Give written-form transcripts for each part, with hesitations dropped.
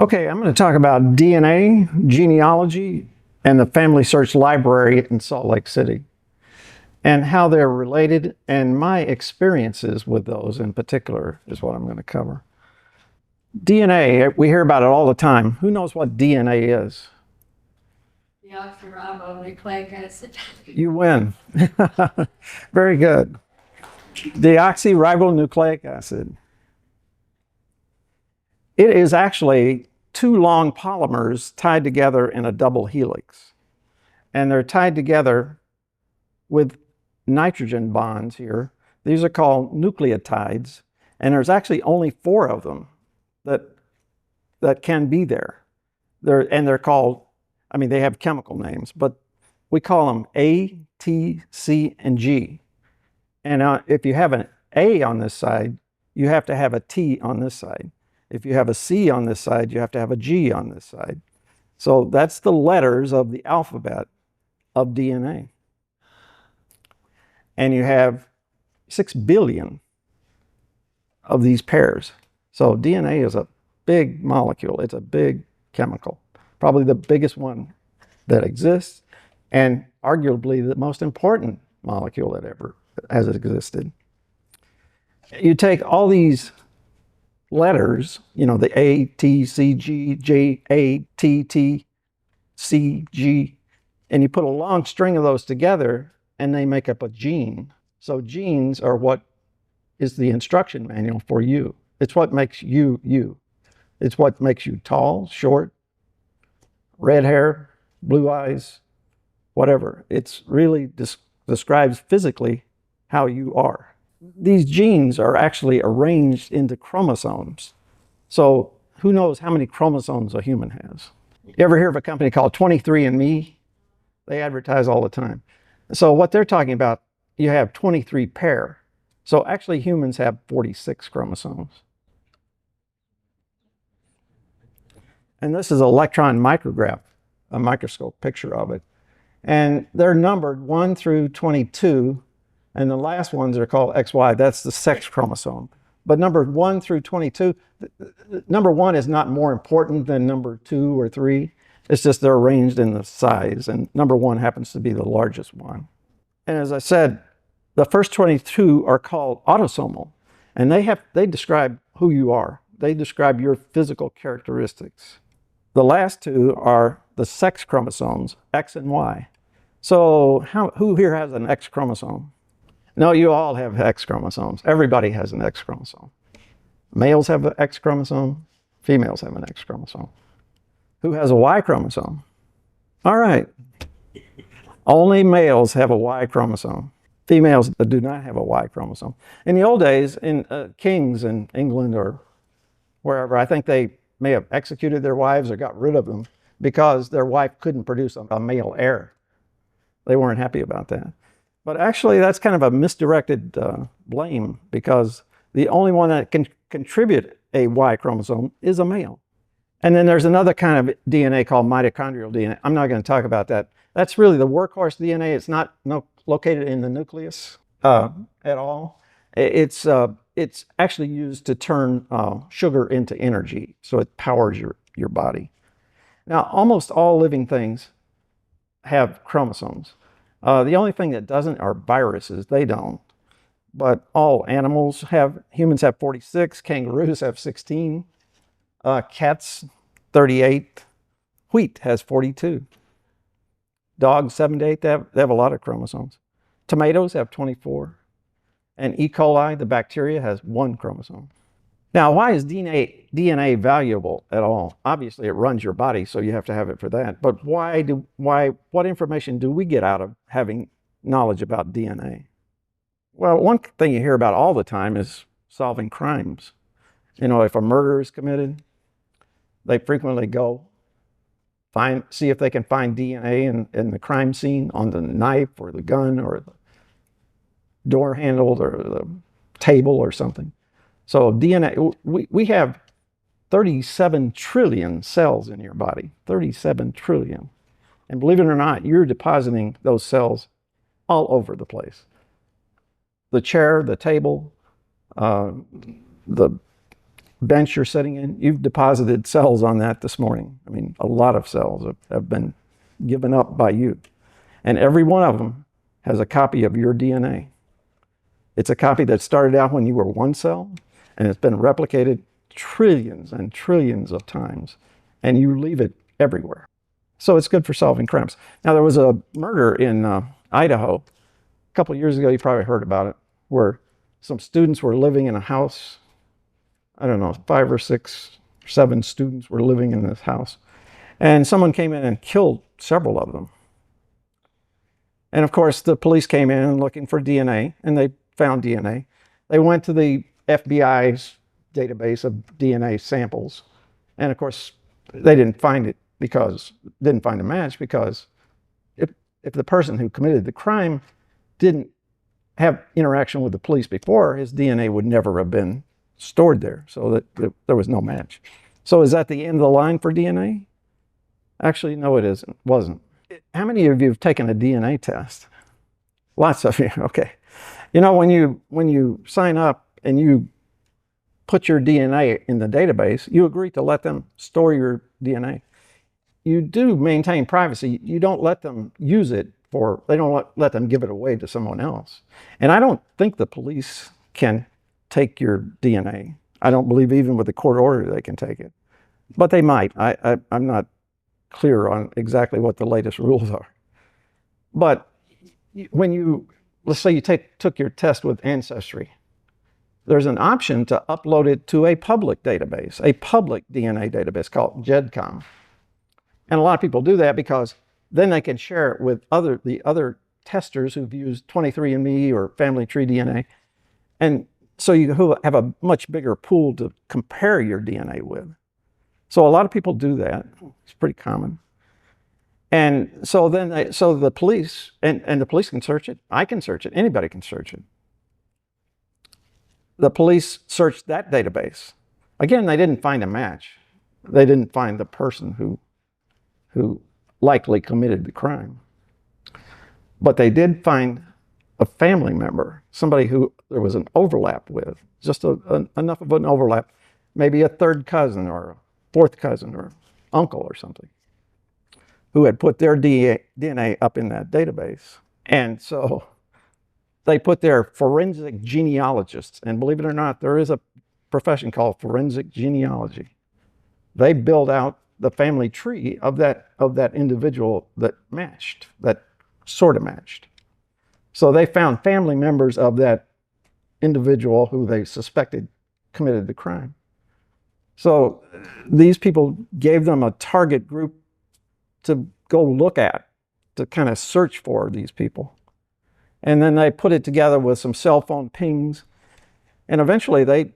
Okay, I'm going to talk about DNA, genealogy, and the Family Search Library in Salt Lake City, and how they're related, and my experiences with those in particular is what I'm going to cover. DNA, we hear about it all the time. Who knows what DNA is? Deoxyribonucleic acid. You win. Very good. Deoxyribonucleic acid. It is actually two long polymers tied together in a double helix. And they're tied together with nitrogen bonds here. These are called nucleotides. And there's actually only 4 of them that can be there. They're called, they have chemical names, but we call them A, T, C, and G. And if you have an A on this side, you have to have a T on this side. If you have a C on this side, you have to have a G on this side. So that's the letters of the alphabet of DNA. And you have 6 billion of these pairs. So DNA is a big molecule. It's a big chemical, probably the biggest one that exists, and arguably the most important molecule that ever has existed. You take all these letters, the A, T, C, G, J, A, T, T, C, G, and you put a long string of those together and they make up a gene. So genes are what is the instruction manual for you. It's what makes you, you. It's what makes you tall, short, red hair, blue eyes, whatever. It's really describes physically how you are. These genes are actually arranged into chromosomes. So who knows how many chromosomes a human has? You ever hear of a company called 23andMe? They advertise all the time. So what they're talking about, you have 23 pair. So actually humans have 46 chromosomes. And this is an electron micrograph, a microscope picture of it. And they're numbered 1 through 22, and the last ones are called XY. That's the sex chromosome. But numbered 1 through 22, number 1 is not more important than number 2 or 3. It's just they're arranged in the size, and number 1 happens to be the largest one. And as I said, the first 22 are called autosomal, and they describe who you are. They describe your physical characteristics. The last 2 are the sex chromosomes, X and Y. So who here has an X chromosome? No, you all have X chromosomes. Everybody has an X chromosome. Males have an X chromosome. Females have an X chromosome. Who has a Y chromosome? All right. Only males have a Y chromosome. Females do not have a Y chromosome. In the old days, in kings in England or wherever, I think they may have executed their wives or got rid of them because their wife couldn't produce a male heir. They weren't happy about that. But actually, that's kind of a misdirected blame, because the only one that can contribute a Y chromosome is a male. And then there's another kind of DNA called mitochondrial DNA. I'm not going to talk about that. That's really the workhorse DNA. It's not located in the nucleus at all. It's actually used to turn sugar into energy, so it powers your body. Now, almost all living things have chromosomes. The only thing that doesn't are viruses. They don't. But all animals have, humans have 46, kangaroos have 16, cats 38, wheat has 42. Dogs 7 to 8, they have a lot of chromosomes. Tomatoes have 24. And E. coli, the bacteria, has 1 chromosome. Now, why is DNA valuable at all? Obviously, it runs your body, so you have to have it for that. But what information do we get out of having knowledge about DNA? Well, one thing you hear about all the time is solving crimes. If a murder is committed, they frequently go see if they can find DNA in the crime scene, on the knife or the gun or the door handle or the table or something. So DNA, we have 37 trillion cells in your body, 37 trillion. And believe it or not, you're depositing those cells all over the place. The chair, the table, the bench you're sitting in, you've deposited cells on that this morning. I mean, a lot of cells have been given up by you. And every one of them has a copy of your DNA. It's a copy that started out when you were one cell, and it's been replicated trillions and trillions of times, and you leave it everywhere. So it's good for solving crimes. Now, there was a murder in Idaho a couple of years ago. You probably heard about it, where some students were living in a house. I don't know, 5 or 6 or 7 students were living in this house. And someone came in and killed several of them. And of course, the police came in looking for DNA, and they found DNA. They went to the FBI's database of DNA samples. And of course, they didn't find it didn't find a match, because if the person who committed the crime didn't have interaction with the police before, his DNA would never have been stored there, so that there was no match. So is that the end of the line for DNA? Actually, no, it wasn't. How many of you have taken a DNA test? Lots of you, okay. You know, when you sign up and you put your DNA in the database, you agree to let them store your DNA. You do maintain privacy. You don't let them use it they don't let them give it away to someone else. And I don't think the police can take your DNA. I don't believe even with a court order they can take it. But they might. I'm not clear on exactly what the latest rules are. But when let's say you took your test with Ancestry, there's an option to upload it to a public database, a public DNA database called GEDCOM. And a lot of people do that because then they can share it with the other testers who've used 23andMe or Family Tree DNA. And so you have a much bigger pool to compare your DNA with. So a lot of people do that. It's pretty common. And so then the police, and the police can search it. I can search it. Anybody can search it. The police searched that database. Again, they didn't find a match. They didn't find the person who likely committed the crime. But they did find a family member, somebody who there was an overlap with, just enough of an overlap, maybe a third cousin or a fourth cousin or uncle or something, who had put their DNA up in that database. And so they put their forensic genealogists, and believe it or not, there is a profession called forensic genealogy. They build out the family tree of that individual that matched, that sort of matched. So they found family members of that individual who they suspected committed the crime. So these people gave them a target group to go look at, to kind of search for these people. And then they put it together with some cell phone pings, and eventually they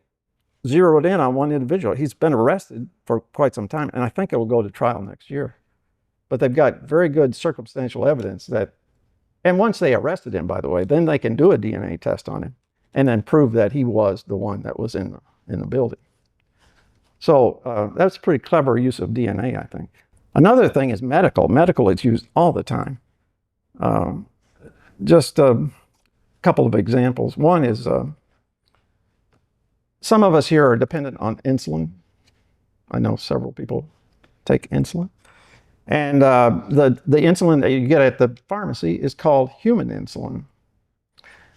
zeroed in on one individual. He's been arrested for quite some time, and I think it will go to trial next year. But they've got very good circumstantial evidence that, and once they arrested him, by the way, then they can do a DNA test on him and then prove that he was the one that was in the building. So that's a pretty clever use of DNA, I think. Another thing is medical. Medical is used all the time. Just a couple of examples. One is some of us here are dependent on insulin. I know several people take insulin. And the insulin that you get at the pharmacy is called human insulin.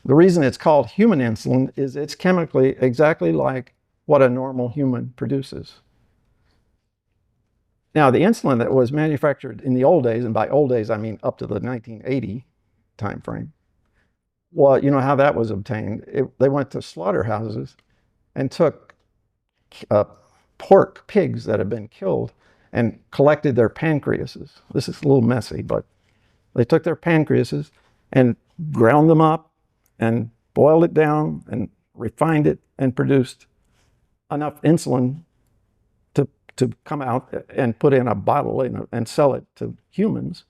The reason it's called human insulin is it's chemically exactly like what a normal human produces. Now, the insulin that was manufactured in the old days, and by old days I mean up to the 1980 time frame, well, you know how that was obtained. They went to slaughterhouses and took pigs that had been killed and collected their pancreases. This is a little messy, but they took their pancreases and ground them up and boiled it down and refined it and produced enough insulin to come out and put in a bottle and sell it to humans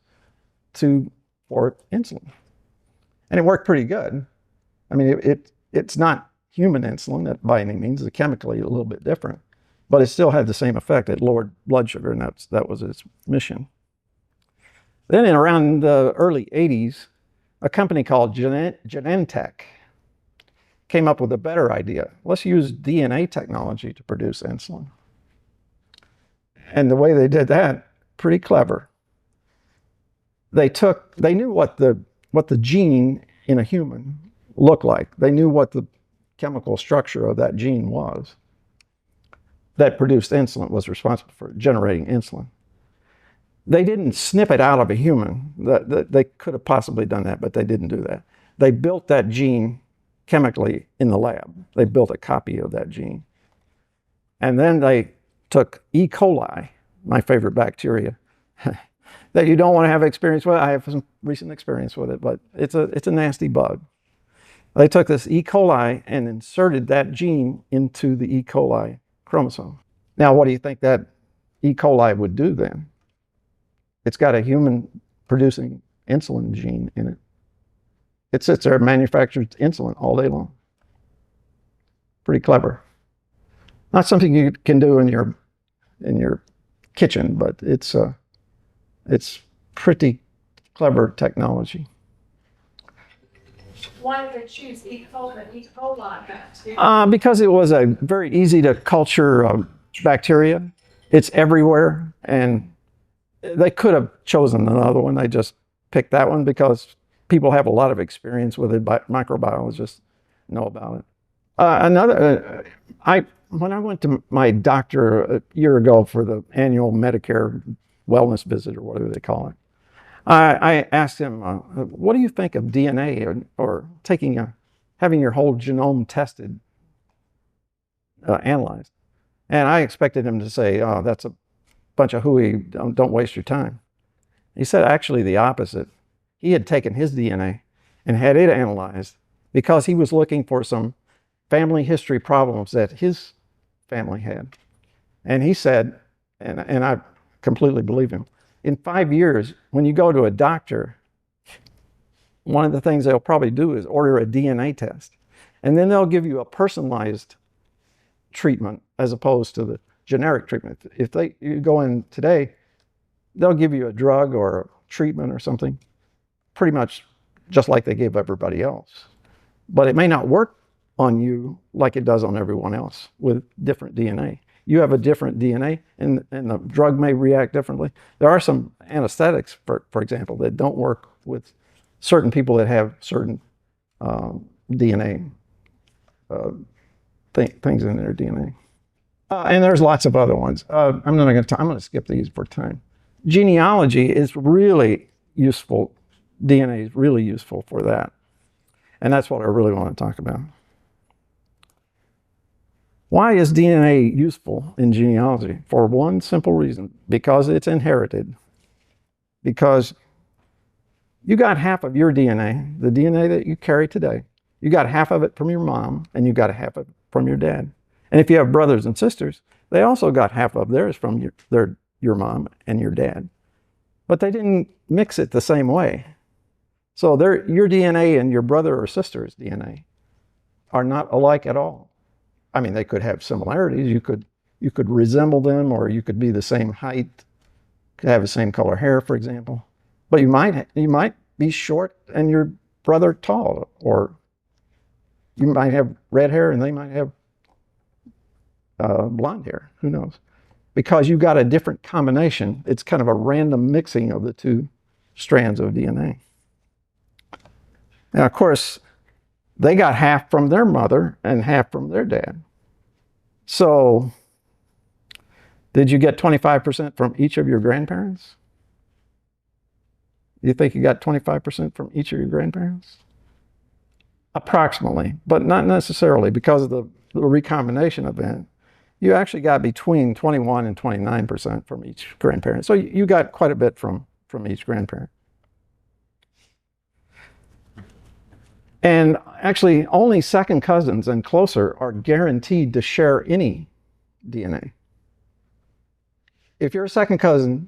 for insulin. And it worked pretty good. I mean, it's not human insulin by any means. It's chemically a little bit different, but it still had the same effect. It lowered blood sugar, and that was its mission. Then in around the early 80s, a company called Genentech came up with a better idea. Let's use DNA technology to produce insulin. And the way they did that, pretty clever. They knew what the gene in a human looked like. They knew what the chemical structure of that gene was that produced insulin, was responsible for generating insulin. They didn't snip it out of a human. They could have possibly done that, but they didn't do that. They built that gene chemically in the lab. They built a copy of that gene. And then they took E. coli, my favorite bacteria, that you don't want to have experience with. I have some recent experience with it, but it's a nasty bug. They took this E. coli and inserted that gene into the E. coli chromosome. Now, what do you think that E. coli would do then? It's got a human producing insulin gene in it. It sits there and manufactures insulin all day long. Pretty clever. Not something you can do in your kitchen, but it's pretty clever technology. Why did they choose E. coli? Because it was a very easy to culture bacteria. It's everywhere, and they could have chosen another one. They just picked that one because people have a lot of experience with it. Microbiologists know about it. When I went to my doctor a year ago for the annual Medicare wellness visit, or whatever they call it, I asked him, what do you think of DNA or having your whole genome tested, analyzed? And I expected him to say, oh, that's a bunch of hooey, don't waste your time. He said actually the opposite. He had taken his DNA and had it analyzed because he was looking for some family history problems that his family had. And he said, and I completely believe him, in 5 years, when you go to a doctor, one of the things they'll probably do is order a DNA test. And then they'll give you a personalized treatment as opposed to the generic treatment. If you go in today, they'll give you a drug or a treatment or something, pretty much just like they give everybody else. But it may not work on you like it does on everyone else with different DNA. You have a different DNA, and the drug may react differently. There are some anesthetics, for example, that don't work with certain people that have certain DNA things in their DNA. And there's lots of other ones. I'm going to skip these for time. Genealogy is really useful. DNA is really useful for that. And that's what I really want to talk about. Why is DNA useful in genealogy? For one simple reason, because it's inherited. Because you got half of your DNA, the DNA that you carry today, you got half of it from your mom, and you got half of it from your dad. And if you have brothers and sisters, they also got half of theirs from your mom and your dad. But they didn't mix it the same way. So your DNA and your brother or sister's DNA are not alike at all. I mean, they could have similarities. You could resemble them, or you could be the same height, could have the same color hair, for example. But you might be short and your brother tall, or you might have red hair and they might have blonde hair. Who knows? Because you got a different combination. It's kind of a random mixing of the two strands of DNA. Now, of course, they got half from their mother and half from their dad. So, did you get 25% from each of your grandparents? You think you got 25% from each of your grandparents? Approximately, but not necessarily, because of the recombination event. You actually got between 21 and 29% from each grandparent. So you got quite a bit from each grandparent. And actually, only second cousins and closer are guaranteed to share any DNA. If you're a second cousin,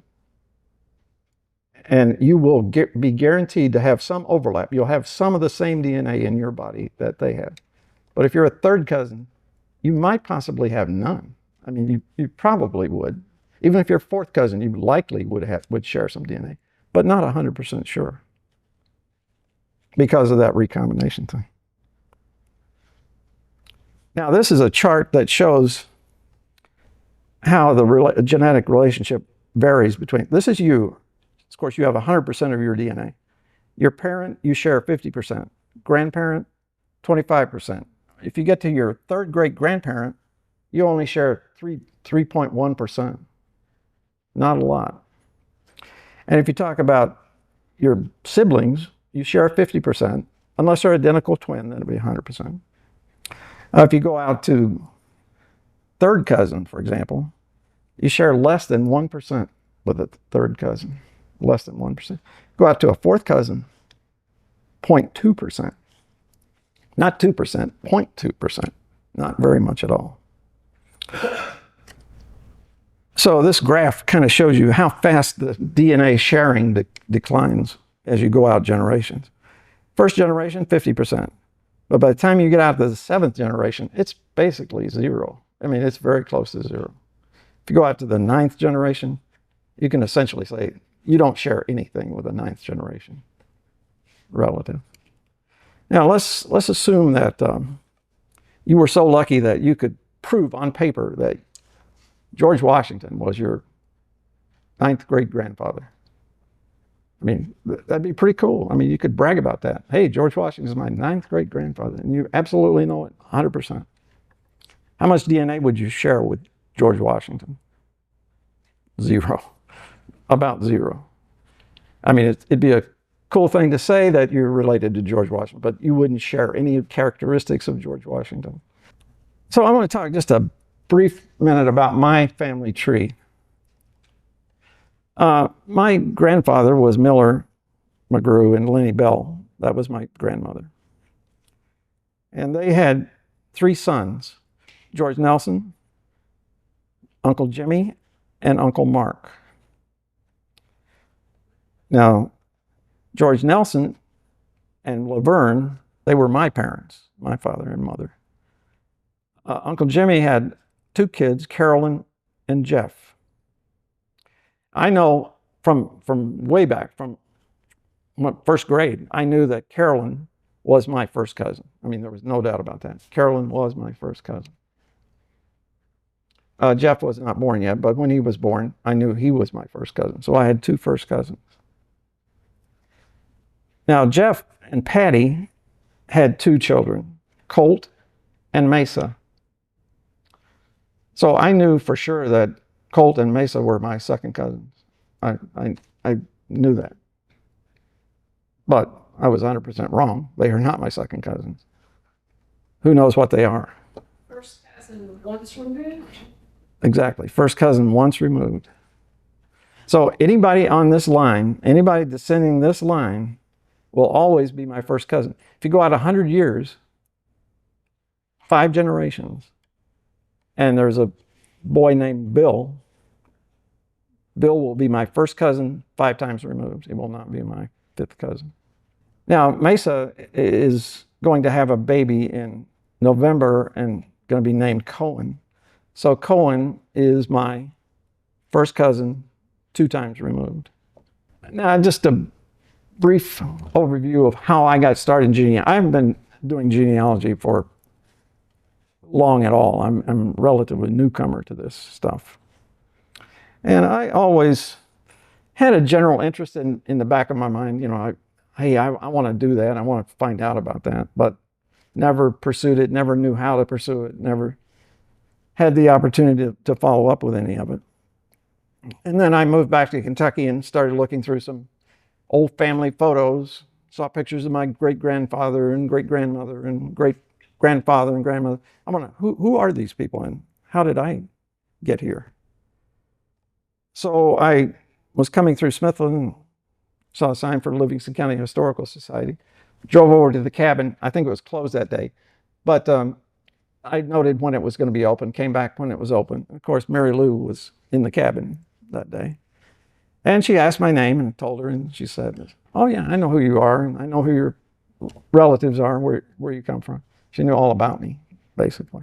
and you will be guaranteed to have some overlap. You'll have some of the same DNA in your body that they have. But if you're a third cousin, you might possibly have none. I mean, you probably would. Even if you're a fourth cousin, you likely would share some DNA, but not 100% sure, because of that recombination thing. Now, this is a chart that shows how the genetic relationship varies between, this is you. Of course, you have 100% of your DNA. Your parent, you share 50%. Grandparent, 25%. If you get to your third great grandparent, you only share 3.1%. Not a lot. And if you talk about your siblings, you share 50%. Unless they're identical twin, that'll be 100%. If you go out to third cousin, for example, you share less than 1% with a third cousin. Less than 1%. Go out to a fourth cousin, 0.2%. Not 2%, 0.2%. Not very much at all. So this graph kind of shows you how fast the DNA sharing declines as you go out generations. First generation, 50%. But by the time you get out to the seventh generation, it's basically zero. I mean, it's very close to zero. If you go out to the ninth generation, you can essentially say you don't share anything with a ninth generation relative. Now, let's assume that you were so lucky that you could prove on paper that George Washington was your ninth great grandfather. I mean, that'd be pretty cool. I mean, you could brag about that. Hey, George Washington is my ninth great grandfather, and you absolutely know it, 100%. How much DNA would you share with George Washington? Zero. About zero. I mean, it'd be a cool thing to say that you're related to George Washington, but you wouldn't share any characteristics of George Washington. So I want to talk just a brief minute about my family tree. My grandfather was Miller, McGrew, and Lenny Bell. That was my grandmother. And they had 3 sons, George Nelson, Uncle Jimmy, and Uncle Mark. Now, George Nelson and Laverne, they were my parents, my father and mother. Uncle Jimmy had 2 kids, Carolyn and Jeff. I know from way back, from first grade, I knew that Carolyn was my first cousin. I mean, there was no doubt about that. Carolyn was my first cousin. Jeff was not born yet, but when he was born, I knew he was my first cousin. So I had 2 first cousins. Now, Jeff and Patty had 2 children, Colt and Mesa. So I knew for sure that Colt and Mesa were my second cousins. I knew that. But I was 100% wrong. They are not my second cousins. Who knows what they are? First cousin once removed? Exactly. First cousin once removed. So anybody on this line, anybody descending this line, will always be my first cousin. If you go out 100 years, 5 generations, and there's a boy named Bill, Bill will be my first cousin 5 times removed. He will not be my 5th cousin. Now, Mesa is going to have a baby in November and going to be named Cohen. So Cohen is my first cousin 2 times removed. Now, just a brief overview of how I got started in genealogy. I haven't been doing genealogy for long at all. I'm relatively newcomer to this stuff. And I always had a general interest in the back of my mind, you know, I want to do that. I want to find out about that, but never pursued it, never knew how to pursue it, never had the opportunity to follow up with any of it. And then I moved back to Kentucky and started looking through some old family photos, saw pictures of my great-grandfather and great-grandmother and great-grandfather and grandmother. I'm wondering, who are these people and how did I get here? So I was coming through Smithland, saw a sign for Livingston County Historical Society, drove over to the cabin. I think it was closed that day, but I noted when it was going to be open, came back when it was open. Of course, Mary Lou was in the cabin that day. And she asked my name and told her, and she said, oh yeah, I know who you are, and I know who your relatives are, and where you come from. She knew all about me, basically.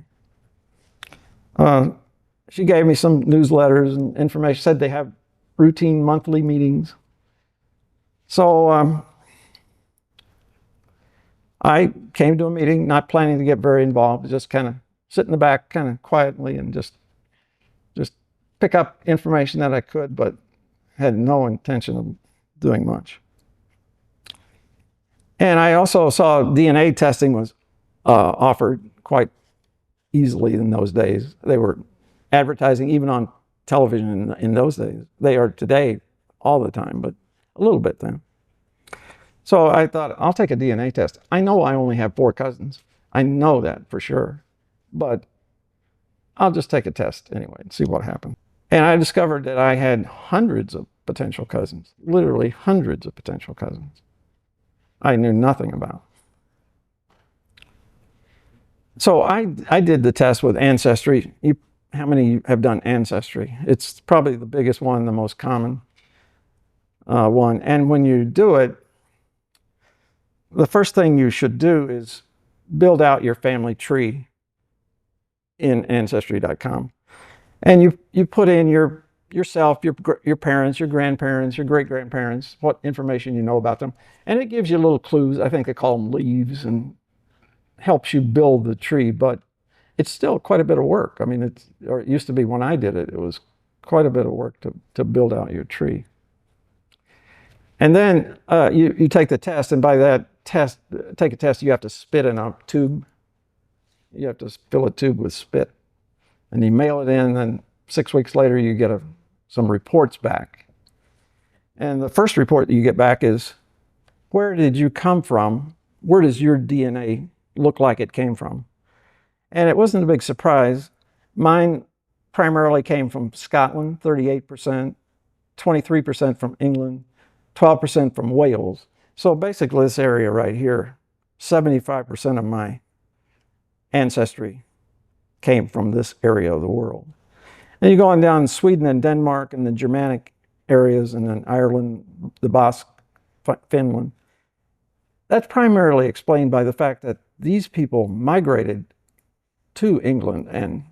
She gave me some newsletters and information, said they have routine monthly meetings. So I came to a meeting, not planning to get very involved, just kind of sit in the back kind of quietly and just pick up information that I could, but had no intention of doing much. And I also saw DNA testing was offered quite easily in those days. They were advertising even on television in those days. They are today all the time, but a little bit then. So I thought, I'll take a DNA test. I know I only have 4 cousins. I know that for sure. But I'll just take a test anyway and see what happens. And I discovered that I had hundreds of potential cousins, literally hundreds of potential cousins I knew nothing about. So I did the test with Ancestry. How many have done Ancestry? It's probably the biggest one, the most common one. And when you do it, the first thing you should do is build out your family tree in Ancestry.com. And you put in yourself, your parents, your grandparents, your great-grandparents, what information you know about them. And it gives you little clues. I think they call them leaves, and helps you build the tree. But it's still quite a bit of work. I mean, it used to be when I did it, it was quite a bit of work to build out your tree. And then you take the test, and by that test, take a test, you have to spit in a tube. You have to fill a tube with spit. And you mail it in, and 6 weeks later you get some reports back. And the first report that you get back is, where did you come from? Where does your DNA look like it came from? And it wasn't a big surprise. Mine primarily came from Scotland, 38%, 23% from England, 12% from Wales. So basically this area right here, 75% of my ancestry came from this area of the world. And you go on down Sweden and Denmark and the Germanic areas, and then Ireland, the Basque, Finland. That's primarily explained by the fact that these people migrated to England and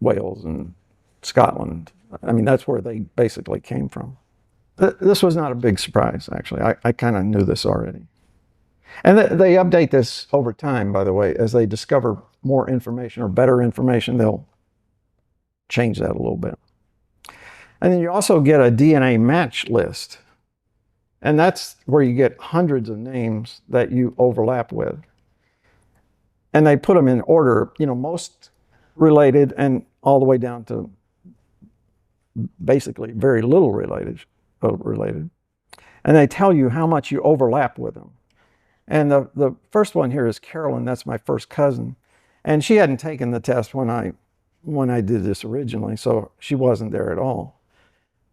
Wales and Scotland. I mean, that's where they basically came from. This was not a big surprise, actually. I kind of knew this already. And they update this over time, by the way. As they discover more information or better information, they'll change that a little bit. And then you also get a DNA match list. And that's where you get hundreds of names that you overlap with. And they put them in order, most related and all the way down to basically very little related. And they tell you how much you overlap with them. And the first one here is Carolyn. That's my first cousin. And she hadn't taken the test when I did this originally, so she wasn't there at all.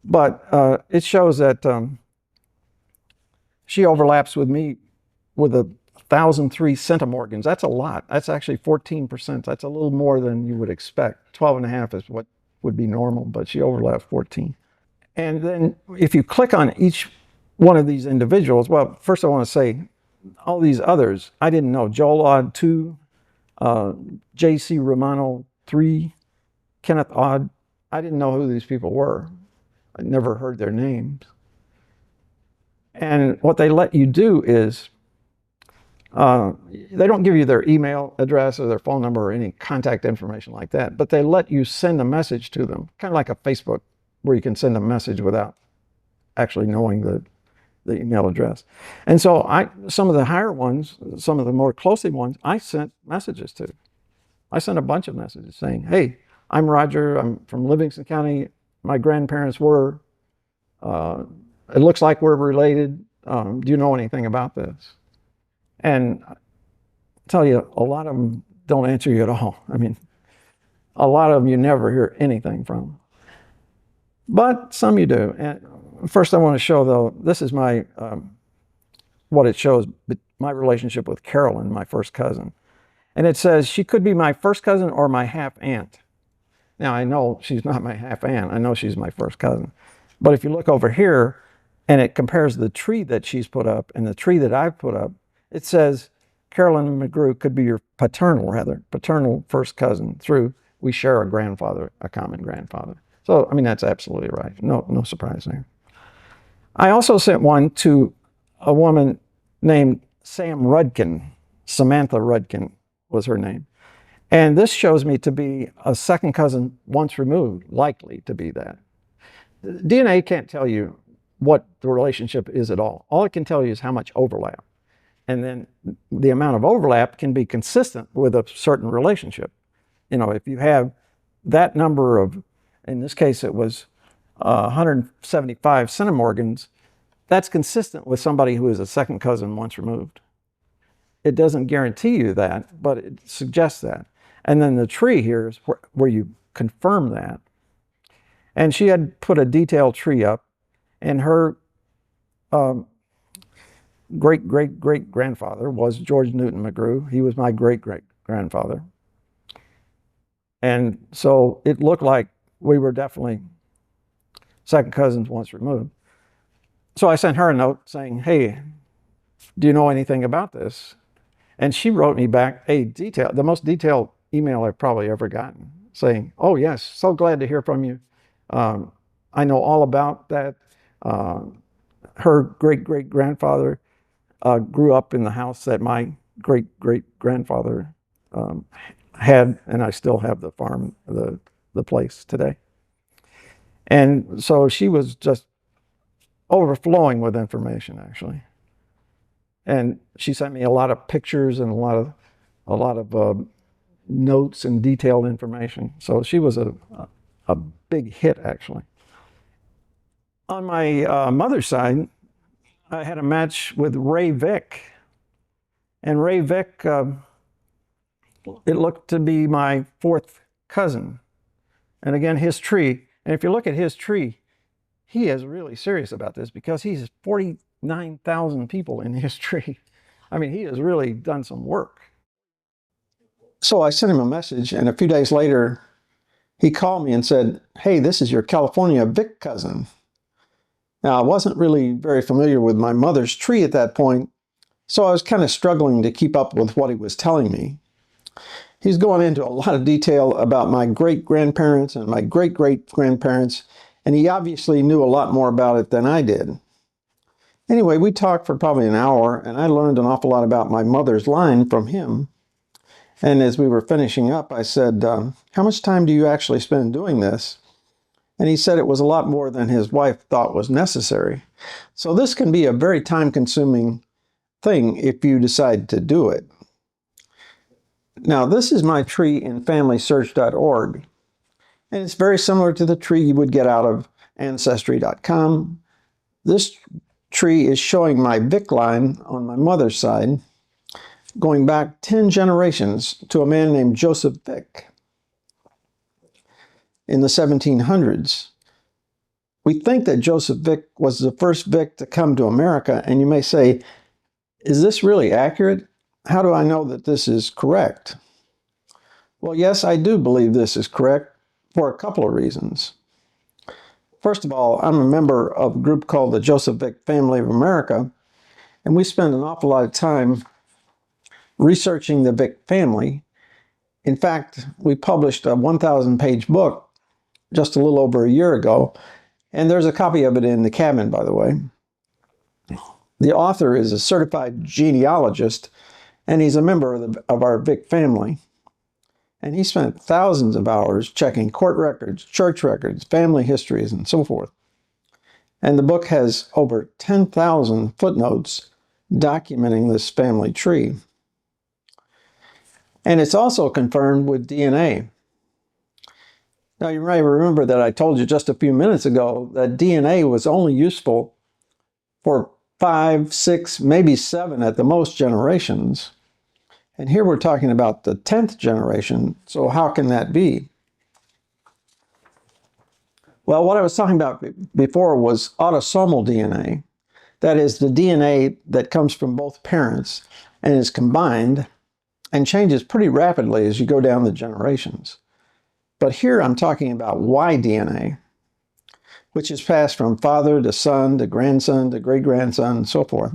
But it shows that she overlaps with me with 1,003 centimorgans. That's a lot. That's actually 14%. That's a little more than you would expect. 12.5 is what would be normal, but she overlapped 14. And then if you click on each one of these individuals, well, first I want to say, all these others, I didn't know. Joel Odd 2, J.C. Romano 3, Kenneth Odd. I didn't know who these people were. I never heard their names. And what they let you do is, they don't give you their email address or their phone number or any contact information like that, but they let you send a message to them, kind of like a Facebook, where you can send a message without actually knowing the email address. And so some of the higher ones, some of the more closely ones, I sent messages to. I sent a bunch of messages saying, hey, I'm Roger, I'm from Livingston County, my grandparents were, it looks like we're related, do you know anything about this? And I tell you, a lot of them don't answer you at all. I mean, a lot of them you never hear anything from. But some you do. And first I want to show, though, this is my, what it shows, my relationship with Carolyn, my first cousin. And it says she could be my first cousin or my half-aunt. Now, I know she's not my half-aunt. I know she's my first cousin. But if you look over here, and it compares the tree that she's put up and the tree that I've put up, it says Carolyn McGrew could be your paternal first cousin through, we share a grandfather, a common grandfather. So, I mean, that's absolutely right. No surprise there. I also sent one to a woman named Sam Rudkin. Samantha Rudkin was her name. And this shows me to be a second cousin once removed, likely to be that. DNA can't tell you what the relationship is at all. All it can tell you is how much overlap. And then the amount of overlap can be consistent with a certain relationship. You know, if you have that number of, in this case it was 175 centimorgans, that's consistent with somebody who is a second cousin once removed. It doesn't guarantee you that, but it suggests that. And then the tree here is where you confirm that. And she had put a detailed tree up, and her great-great-great-grandfather was George Newton McGrew. He was my great-great-grandfather. And so it looked like we were definitely second cousins once removed. So I sent her a note saying, hey, do you know anything about this? And she wrote me back the most detailed email I've probably ever gotten, saying, oh yes, so glad to hear from you. I know all about that. Her great-great-grandfather grew up in the house that my great-great-grandfather had, and I still have the farm, the place today. And so she was just overflowing with information, actually. And she sent me a lot of pictures and a lot of notes and detailed information. So she was a big hit, actually. On my mother's side, I had a match with Ray Vick. And Ray Vick, it looked to be my fourth cousin. And again, his tree. And if you look at his tree, he is really serious about this because he's 49,000 people in his tree. I mean, he has really done some work. So I sent him a message, and a few days later, he called me and said, hey, this is your California Vic cousin. Now, I wasn't really very familiar with my mother's tree at that point, so I was kind of struggling to keep up with what he was telling me. He's going into a lot of detail about my great-grandparents and my great-great-grandparents, and he obviously knew a lot more about it than I did. Anyway, we talked for probably an hour, and I learned an awful lot about my mother's line from him. And as we were finishing up, I said, how much time do you actually spend doing this? And he said it was a lot more than his wife thought was necessary. So this can be a very time-consuming thing if you decide to do it. Now, this is my tree in FamilySearch.org. And it's very similar to the tree you would get out of Ancestry.com. This tree is showing my Vic line on my mother's side, going back 10 generations to a man named Joseph Vick in the 1700s. We think that Joseph Vick was the first Vick to come to America, and you may say, is this really accurate? How do I know that this is correct? Well, yes, I do believe this is correct for a couple of reasons. First of all, I'm a member of a group called the Joseph Vick Family of America, and we spend an awful lot of time researching the Vick family. In fact, we published a 1,000-page book just a little over a year ago, and there's a copy of it in the cabin, by the way. The author is a certified genealogist, and he's a member of our Vick family. And he spent thousands of hours checking court records, church records, family histories, and so forth. And the book has over 10,000 footnotes documenting this family tree. And it's also confirmed with DNA. Now, you may remember that I told you just a few minutes ago that DNA was only useful for 5, 6, maybe 7 at the most generations. And here we're talking about the 10th generation, so how can that be? Well, what I was talking about before was autosomal DNA. That is the DNA that comes from both parents and is combined and changes pretty rapidly as you go down the generations. But here I'm talking about Y DNA, which is passed from father to son to grandson to great-grandson and so forth,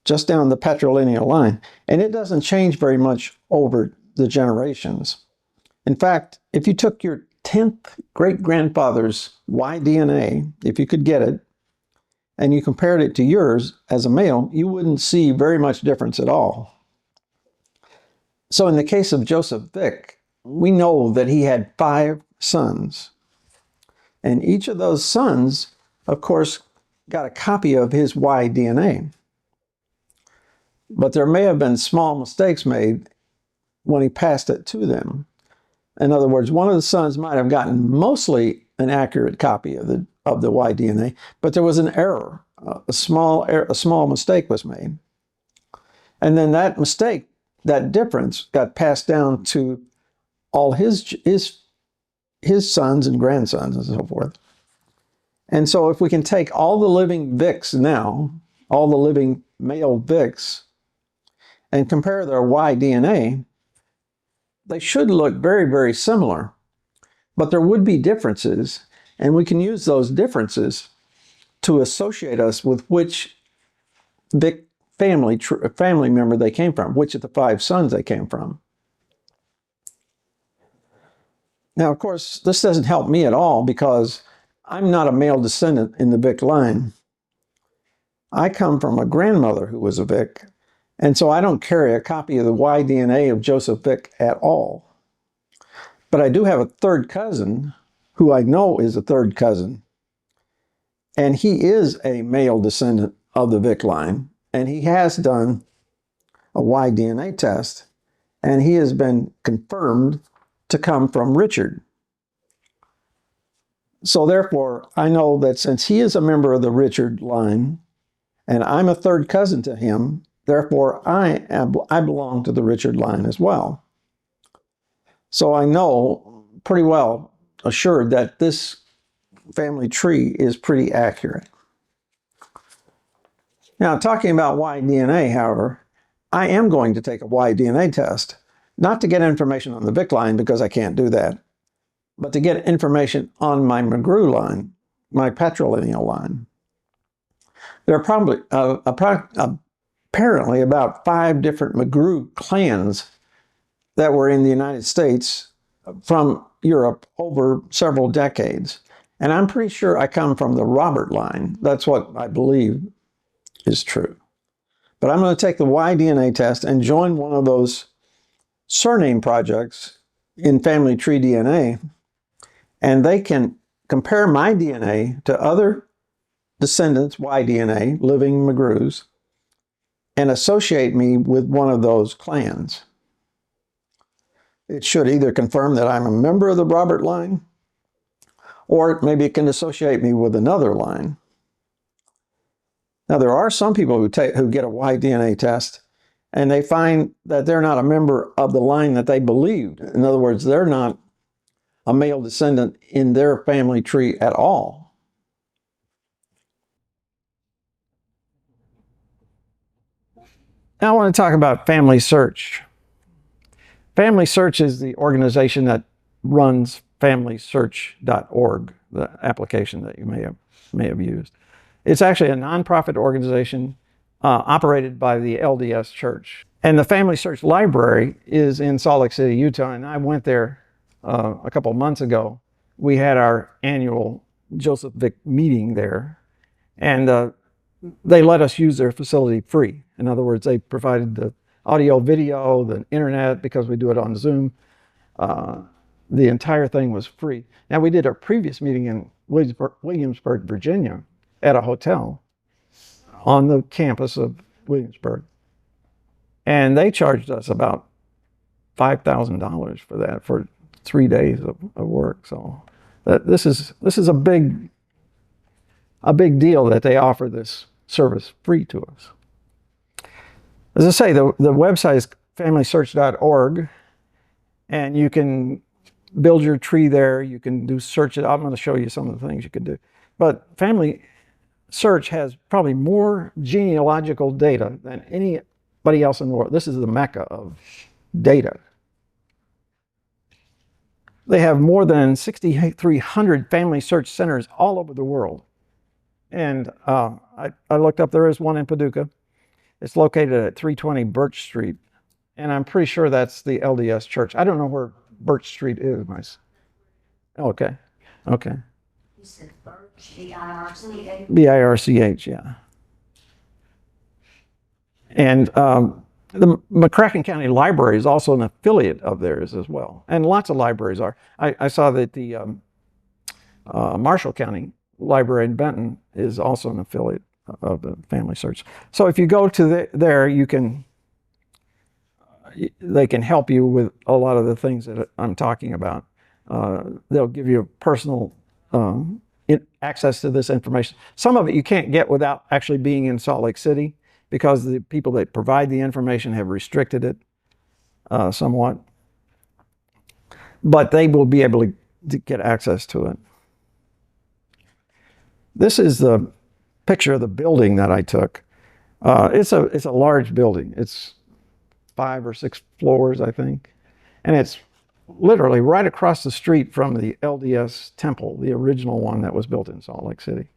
just down the patrilineal line. And it doesn't change very much over the generations. In fact, if you took your 10th great-grandfather's Y DNA, if you could get it, and you compared it to yours as a male, you wouldn't see very much difference at all. So in the case of Joseph Vick, we know that he had 5 sons. And each of those sons, of course, got a copy of his Y DNA. But there may have been small mistakes made when he passed it to them. In other words, one of the sons might have gotten mostly an accurate copy of the Y DNA, but there was an error. A small mistake was made. And then that mistake, that difference, got passed down to all his sons and grandsons and so forth. And so if we can take all the living Vicks now, all the living male Vicks, and compare their Y DNA, they should look very, very similar. But there would be differences, and we can use those differences to associate us with which Vick family member they came from, which of the 5 sons they came from. Now, of course, this doesn't help me at all because I'm not a male descendant in the Vick line. I come from a grandmother who was a Vick, and so I don't carry a copy of the Y DNA of Joseph Vick at all. But I do have a 3rd cousin who I know is a 3rd cousin, and he is a male descendant of the Vick line, and he has done a Y DNA test, and he has been confirmed to come from Richard. So therefore, I know that since he is a member of the Richard line, and I'm a 3rd cousin to him, therefore I belong to the Richard line as well. So I know pretty well assured that this family tree is pretty accurate. Now, talking about Y DNA, however, I am going to take a Y DNA test, not to get information on the Vick line because I can't do that, but to get information on my McGrew line, my patrilineal line. There are probably apparently about 5 different McGrew clans that were in the United States from Europe over several decades. And I'm pretty sure I come from the Robert line. That's what I believe is true. But I'm going to take the Y DNA test and join one of those surname projects in Family Tree DNA, and they can compare my DNA to other descendants' Y DNA, living McGrews, and associate me with one of those clans. It should either confirm that I'm a member of the Robert line, or maybe it can associate me with another line. Now, there are some people who get a Y DNA test, and they find that they're not a member of the line that they believed. In other words, they're not a male descendant in their family tree at all. Now I want to talk about Family Search. Family Search is the organization that runs FamilySearch.org, the application that you may have used. It's actually a nonprofit organization operated by the LDS Church. And the Family Search Library is in Salt Lake City, Utah, and I went there a couple of months ago. We had our annual Joseph Vick meeting there, and they let us use their facility free. In other words, they provided the audio, video, the internet, because we do it on Zoom. The entire thing was free. Now, we did our previous meeting in Williamsburg, Virginia, at a hotel on the campus of Williamsburg. And they charged us about $5,000 for that, for 3 days of work. So this is a big deal that they offer this service free to us. As I say, the website is FamilySearch.org, and you can build your tree there. You can do searches. I'm going to show you some of the things you can do. But Family Search has probably more genealogical data than anybody else in the world. This is the mecca of data. They have more than 6,300 family search centers all over the world. And I looked up, there is one in Paducah. It's located at 320 Birch Street. And I'm pretty sure that's the LDS Church. I don't know where Birch Street is. Okay. Okay. You said Birch, B-I-R-C-H? B-I-R-C-H, yeah. And The McCracken County Library is also an affiliate of theirs as well, and lots of libraries are. I saw that the Marshall County Library in Benton is also an affiliate of the Family Search. So if you go to there, they can help you with a lot of the things that I'm talking about. They'll give you personal access to this information. Some of it you can't get without actually being in Salt Lake City, because the people that provide the information have restricted it somewhat. But they will be able to get access to it. This is the picture of the building that I took. It's a large building. It's 5 or 6 floors, I think. And it's literally right across the street from the LDS temple, the original one that was built in Salt Lake City.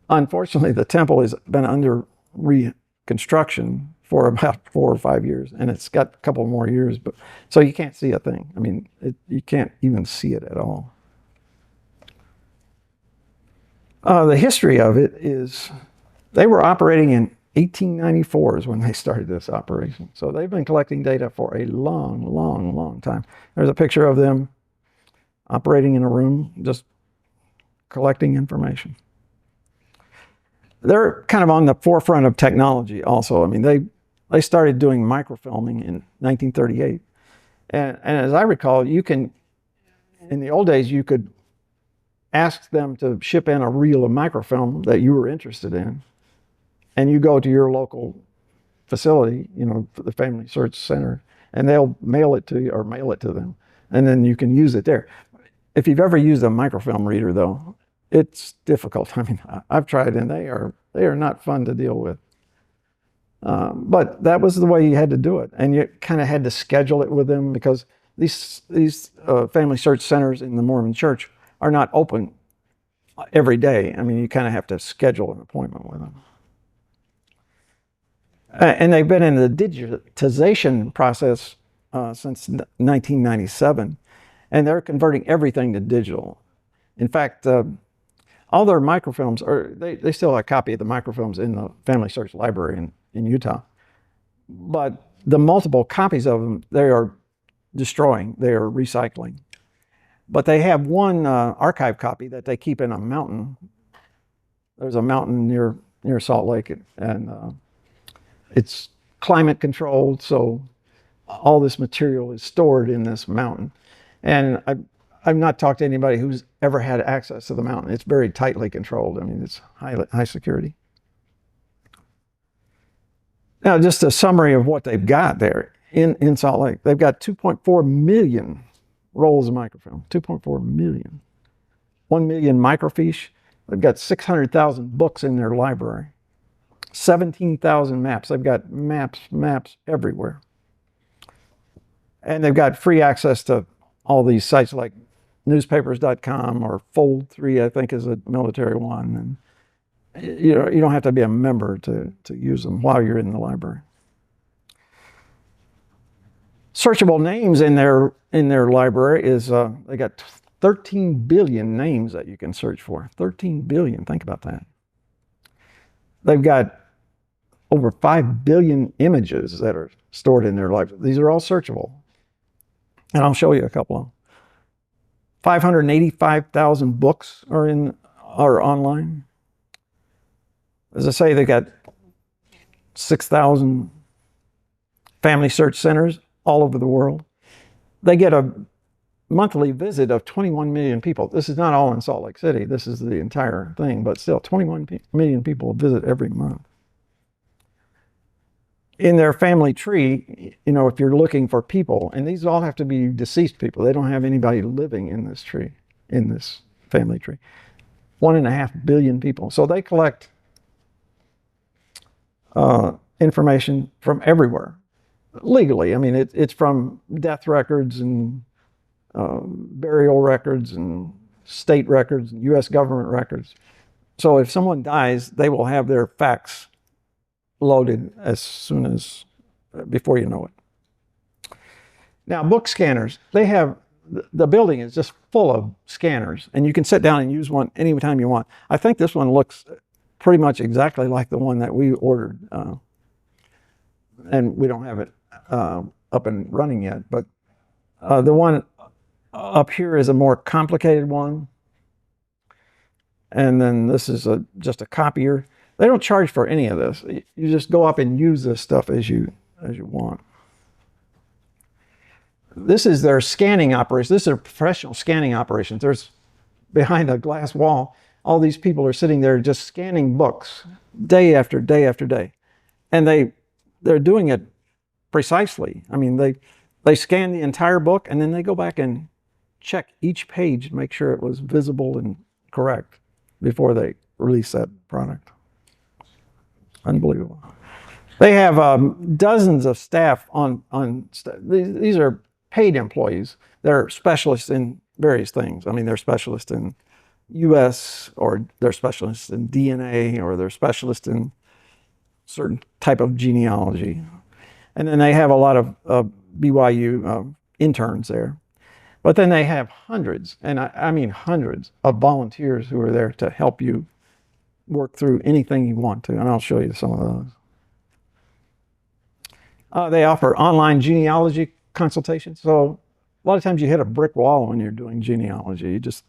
Unfortunately, the temple has been under reconstruction for about 4 or 5 years, and it's got a couple more years, but so you can't see a thing. I mean, you can't even see it at all. The history of it is they were operating in 1894 is when they started this operation. So they've been collecting data for a long, long, long time. There's a picture of them operating in a room, just collecting information. They're kind of on the forefront of technology also. I mean, they started doing microfilming in 1938. And as I recall, in the old days, you could ask them to ship in a reel of microfilm that you were interested in. And you go to your local facility, the Family Search Center, and they'll mail it to you or mail it to them. And then you can use it there. If you've ever used a microfilm reader, though, it's difficult. I mean, I've tried, and they are not fun to deal with. But that was the way you had to do it. And you kind of had to schedule it with them, because these Family Search Centers in the Mormon Church are not open every day. I mean, you kind of have to schedule an appointment with them. And they've been in the digitization process since 1997, and they're converting everything to digital. In fact, all their microfilms, they still have a copy of the microfilms in the Family Search Library in Utah, but the multiple copies of them, they are destroying, they are recycling. But they have one archive copy that they keep in a mountain. There's a mountain near Salt Lake, and it's climate controlled, so all this material is stored in this mountain. And I've not talked to anybody who's ever had access to the mountain. It's very tightly controlled. I mean, it's high security. Now, just a summary of what they've got there in Salt Lake. They've got 2.4 million rolls of microfilm, 2.4 million. 1 million microfiche. They've got 600,000 books in their library. 17,000 maps. They've got maps everywhere. And they've got free access to all these sites like newspapers.com or Fold3, I think, is a military one. And you don't have to be a member to use them while you're in the library. Searchable names in their library is they got 13 billion names that you can search for. 13 billion. Think about that. They've got over 5 billion images that are stored in their library. These are all searchable. And I'll show you a couple of them. 585,000 books are online. As I say, they've got 6,000 Family Search Centers all over the world. They get a monthly visit of 21 million people. This is not all in Salt Lake City. This is the entire thing, but still 21 million people visit every month. In their family tree, if you're looking for people, and these all have to be deceased people. They don't have anybody living in this tree, in this family tree. 1.5 billion people. So they collect information from everywhere, legally. I mean, it's from death records and burial records and state records and U.S. government records. So if someone dies, they will have their facts loaded before you know it. Now, book scanners, the building is just full of scanners, and you can sit down and use one anytime you want. I think this one looks pretty much exactly like the one that we ordered. and we don't have it up and running yet. But the one up here is a more complicated one. And then this is just a copier. They don't charge for any of this. You just go up and use this stuff as you want. This is their scanning operation. This is their professional scanning operations. There's behind a glass wall, all these people are sitting there just scanning books day after day after day. And they're doing it precisely. I mean, they scan the entire book and then they go back and check each page to make sure it was visible and correct before they release that product. Unbelievable. They have dozens of staff these are paid employees. They're specialists in various things. I mean, they're specialists in US, or they're specialists in DNA, or they're specialists in certain type of genealogy. And then they have a lot of BYU interns there. But then they have hundreds, and I mean hundreds of volunteers who are there to help you work through anything you want to, and I'll show you some of those. They offer online genealogy consultations. So a lot of times you hit a brick wall when you're doing genealogy. You just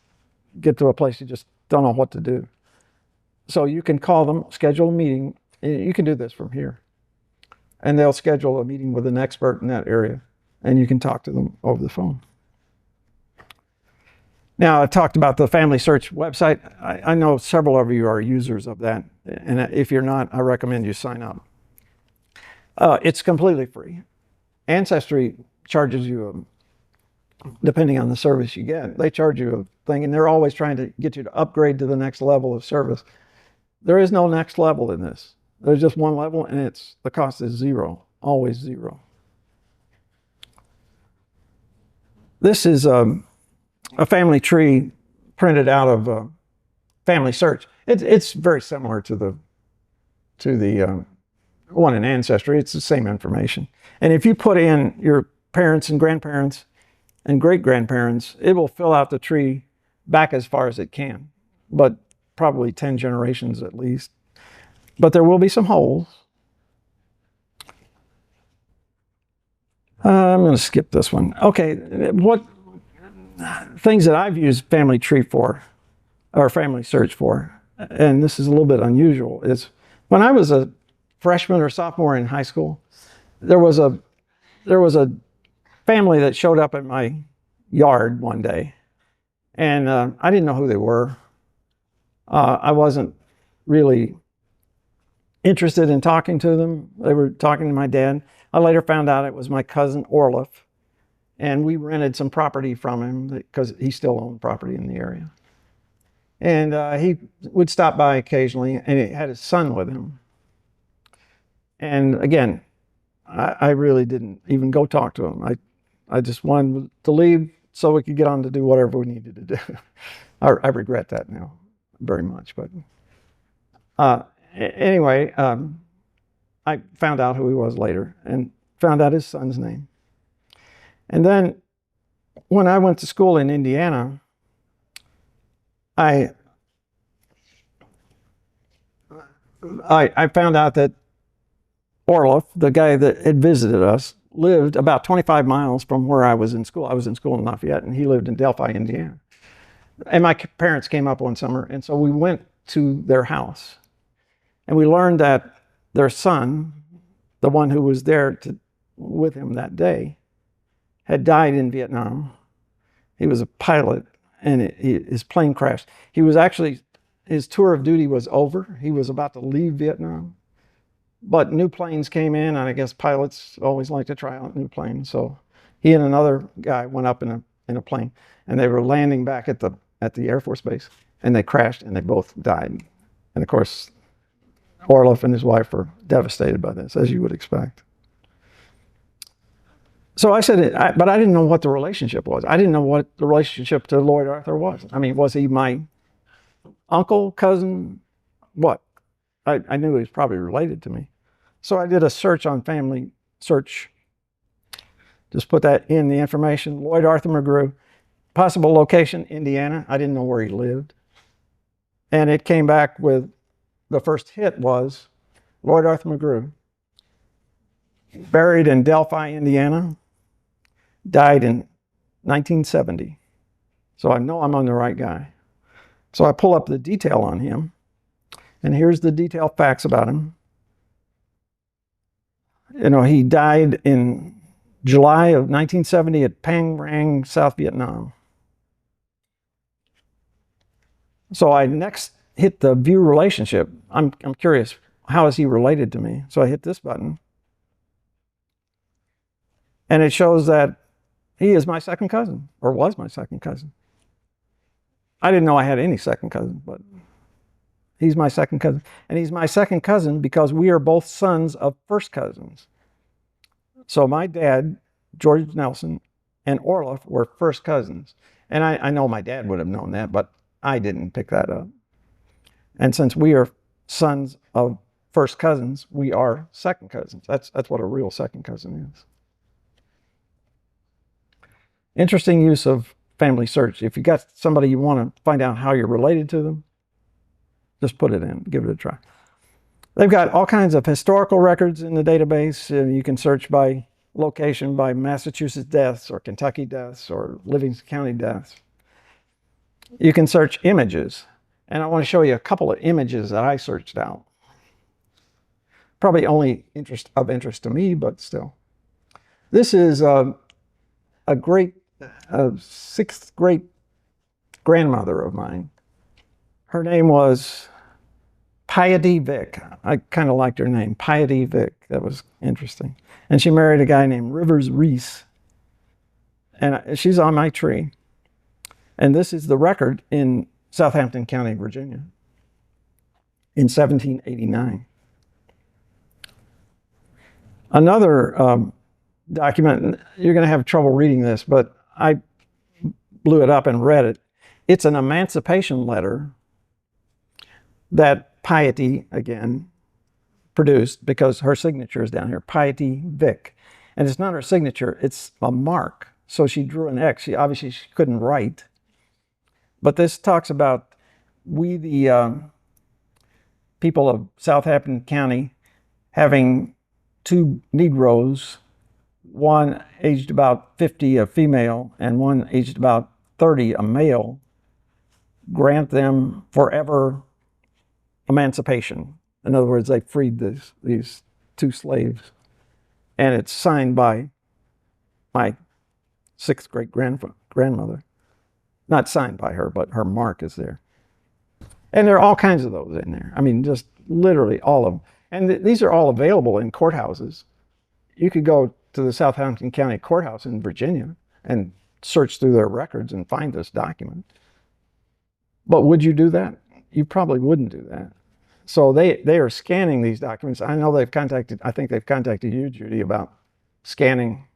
get to a place you just don't know what to do. So you can call them, schedule a meeting. You can do this from here. And they'll schedule a meeting with an expert in that area, and you can talk to them over the phone. Now, I talked about the Family Search website. I know several of you are users of that, and if you're not, I recommend you sign up. It's completely free. Ancestry charges you, depending on the service you get, they charge you a thing, and they're always trying to get you to upgrade to the next level of service. There is no next level in this. There's just one level, and the cost is zero, always zero. This is a family tree printed out of Family Search. It's very similar to the one in Ancestry. It's the same information. And if you put in your parents and grandparents and great-grandparents, it will fill out the tree back as far as it can, but probably 10 generations at least. But there will be some holes. I'm going to skip this one. Okay, what things that I've used Family Tree for, or Family Search for, and this is a little bit unusual, is when I was a freshman or sophomore in high school, there was a family that showed up at my yard one day, and I didn't know who they were. I wasn't really interested in talking to them. They were talking to my dad. I later found out it was my cousin Orloff, and we rented some property from him because he still owned property in the area. And he would stop by occasionally, and he had his son with him. And again, I really didn't even go talk to him. I just wanted to leave so we could get on to do whatever we needed to do. I regret that now very much. But anyway, I found out who he was later and found out his son's name. And then when I went to school in Indiana, I found out that Orloff, the guy that had visited us, lived about 25 miles from where I was in school. I was in school in Lafayette, and he lived in Delphi, Indiana. And my parents came up one summer, and so we went to their house. And we learned that their son, the one who was there with him that day, had died in Vietnam. He was a pilot, and his plane crashed. He was actually, his tour of duty was over. He was about to leave Vietnam. But new planes came in, and I guess pilots always like to try out new planes. So he and another guy went up in a plane, and they were landing back at the Air Force Base, and they crashed, and they both died. And of course, Orloff and his wife were devastated by this, as you would expect. So I said, but I didn't know what the relationship was. I didn't know what the relationship to Lloyd Arthur was. I mean, was he my uncle, cousin, what? I knew he was probably related to me. So I did a search on Family Search. Just put that in the information. Lloyd Arthur McGrew, possible location, Indiana. I didn't know where he lived. And it came back with, the first hit was Lloyd Arthur McGrew, buried in Delphi, Indiana, died in 1970. So I know I'm on the right guy. So I pull up the detail on him, and here's the detailed facts about him. You know, he died in July of 1970 at Pang Rang, South Vietnam. So I next hit the view relationship. I'm curious, how is he related to me? So I hit this button. And it shows that he is my second cousin, or was my second cousin. I didn't know I had any second cousins, but he's my second cousin. And he's my second cousin because we are both sons of first cousins. So my dad, George Nelson, and Orloff were first cousins. And I know my dad would have known that, but I didn't pick that up. And since we are sons of first cousins, we are second cousins. That's what a real second cousin is. Interesting use of family search. If you got somebody you want to find out how you're related to them, just put it in, give it a try. They've got all kinds of historical records in the database. You can search by location, by Massachusetts deaths, or Kentucky deaths, or Livingston County deaths. You can search images, and I want to show you a couple of images that I searched out. Probably only of interest to me, but still. This is a sixth great grandmother of mine. Her name was Piety Vick. I kind of liked her name, Piety Vick. That was interesting. And she married a guy named Rivers Reese. And she's on my tree. And this is the record in Southampton County, Virginia, in 1789. Another document, you're going to have trouble reading this, but I blew it up and read it. It's an emancipation letter that Piety, again, produced because her signature is down here, Piety Vick. And it's not her signature, it's a mark. So she drew an X. Obviously, she couldn't write. But this talks about we, the people of Southampton County, having two Negroes, one aged about 50, a female, and one aged about 30, a male, grant them forever emancipation. In other words, they freed these two slaves. And it's signed by my sixth great grandmother. Not signed by her, but her mark is there. And there are all kinds of those in there. I mean, just literally all of them. And these are all available in courthouses. You could go to the Southampton County Courthouse in Virginia and search through their records and find this document. But would you do that? You probably wouldn't do that. So they are scanning these documents. I know I think they've contacted you, Judy, about scanning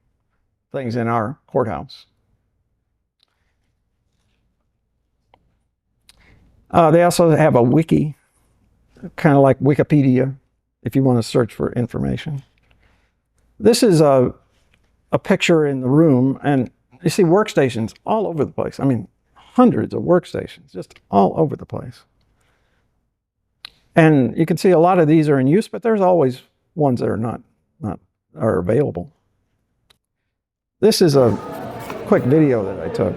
things in our courthouse. They also have a wiki, kind of like Wikipedia, if you want to search for information. This is a picture in the room, and you see workstations all over the place. I mean, hundreds of workstations, just all over the place. And you can see a lot of these are in use, but there's always ones that are available. This is a quick video that I took.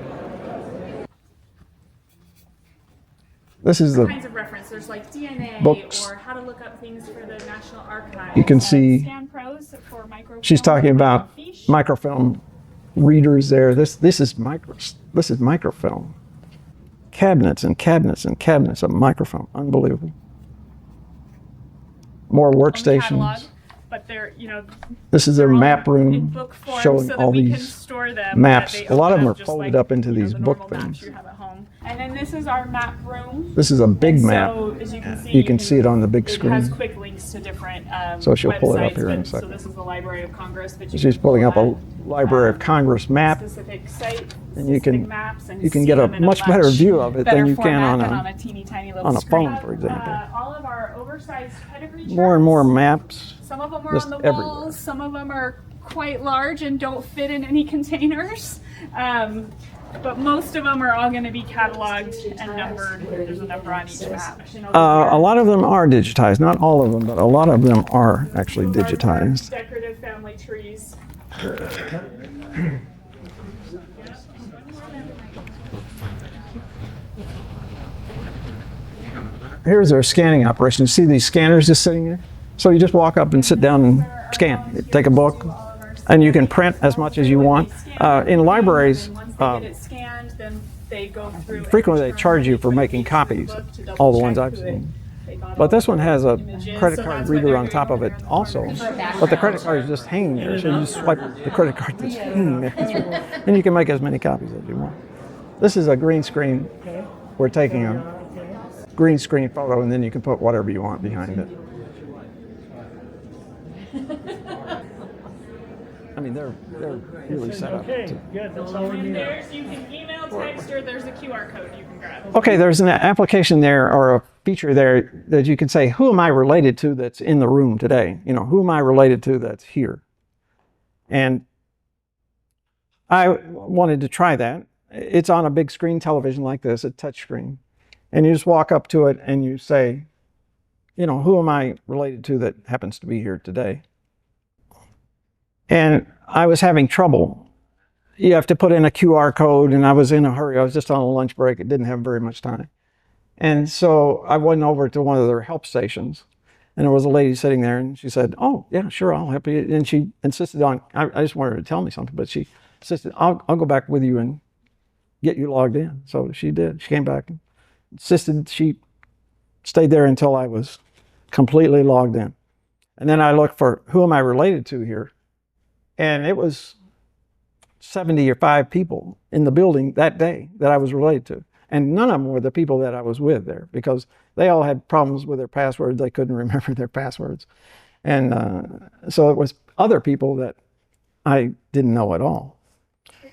This is the kinds of reference. There's like DNA books. or how to look up things for the National Archives. You can see Scan Pros for microfilm. she's talking about microfilm readers there. This is microfilm. Cabinets and cabinets and cabinets of microfilm. Unbelievable. More workstations. Catalog, but they're, This is their they're all map in room book form showing so that all we can these store them, maps. that A lot of them open are up just folded like, up into these the book normal maps things. you have at home. And then this is our map room. This is a big And map. So, as You can see it on the big It has screen. quick links to different So she'll pull it up websites, here in a but- second. So this is the Library of Congress. But you She's can pulling pull up a that, Library of Congress map. specific site, And you specific can- maps, and you can see get a them in much better view of it than better you can format on than a a teeny tiny little on a screen. phone, for example. All of our oversized pedigree More and more charts. maps. Some of them are just on the everywhere. walls. Some of them are quite large and don't fit in any containers. But most of them are all going to be cataloged and numbered. There's a number on each map. A lot of them are digitized. Not all of them, but a lot of them are actually Those are our digitized. decorative family trees. Here's our scanning operation. You see these scanners just sitting there? So you just walk up and sit down and scan. Take a book, and you can print as much as you want. In libraries, Once they get it scanned, then they go through. frequently they charge you for making copies, all the ones I've seen. But this one has a credit card reader on top of it also. But the credit card is just hanging there, so you just swipe the credit card that's hanging there. And you can make as many copies as you want. This is a green screen. We're taking a green screen photo, and then you can put whatever you want behind it. I mean, they're really set up. Okay, good, that's all we And need. there's, you can email, text, or there's a QR code you can grab. Okay, there's an application there or a feature there that you can say, who am I related to that's in the room today? You know, who am I related to that's here? And I wanted to try that. It's on a big screen television like this, a touch screen. And you just walk up to it and you say, you know, who am I related to that happens to be here today? And I was having trouble. You have to put in a QR code, and I was in a hurry. I was just on a lunch break. It didn't have very much time. And so I went over to one of their help stations, and there was a lady sitting there, and she said, oh, yeah, sure, I'll help you. And she insisted on, I just wanted her to tell me something, but she insisted, I'll go back with you and get you logged in. So she did. She came back and insisted. She stayed there until I was completely logged in. And then I looked for, who am I related to here? And it was 75 people in the building that day that I was related to. And none of them were the people that I was with there, because they all had problems with their passwords. They couldn't remember their passwords. And so it was other people that I didn't know at all.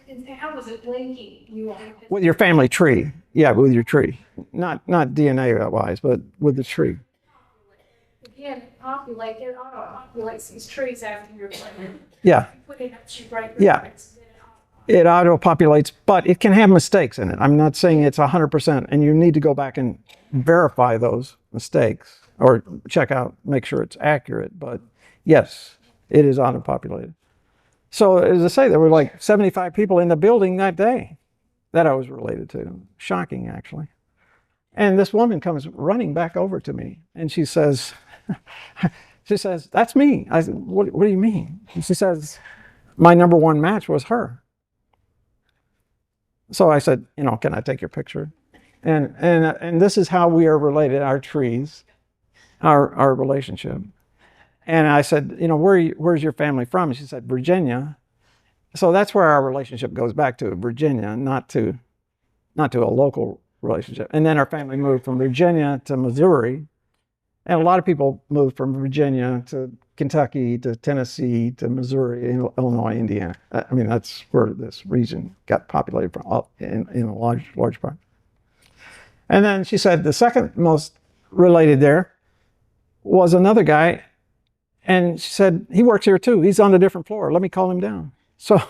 And how was it linking you all? With your family tree. Yeah, with your tree. Not DNA-wise, but with the tree. Again, it auto-populates these trees after you're planted. Yeah. You put in a right Yeah. reference, and then It auto-populates, but it can have mistakes in it. I'm not saying it's 100%, and you need to go back and verify those mistakes or check out, make sure it's accurate. But yes, it is auto-populated. So as I say, there were like 75 people in the building that day that I was related to. Shocking, actually. And this woman comes running back over to me, and she says, that's me. I said, what do you mean? And she says, my number one match was her. So I said, you know, can I take your picture? And this is how we are related, our trees, our relationship. And I said, you know, where's your family from? And she said, Virginia. So that's where our relationship goes back to, Virginia, not to a local relationship. And then our family moved from Virginia to Missouri. And a lot of people moved from Virginia to Kentucky, to Tennessee, to Missouri, Illinois, Indiana. I mean, that's where this region got populated from, in a large part. And then she said the second most related there was another guy. And she said, he works here too. He's on a different floor. Let me call him down. So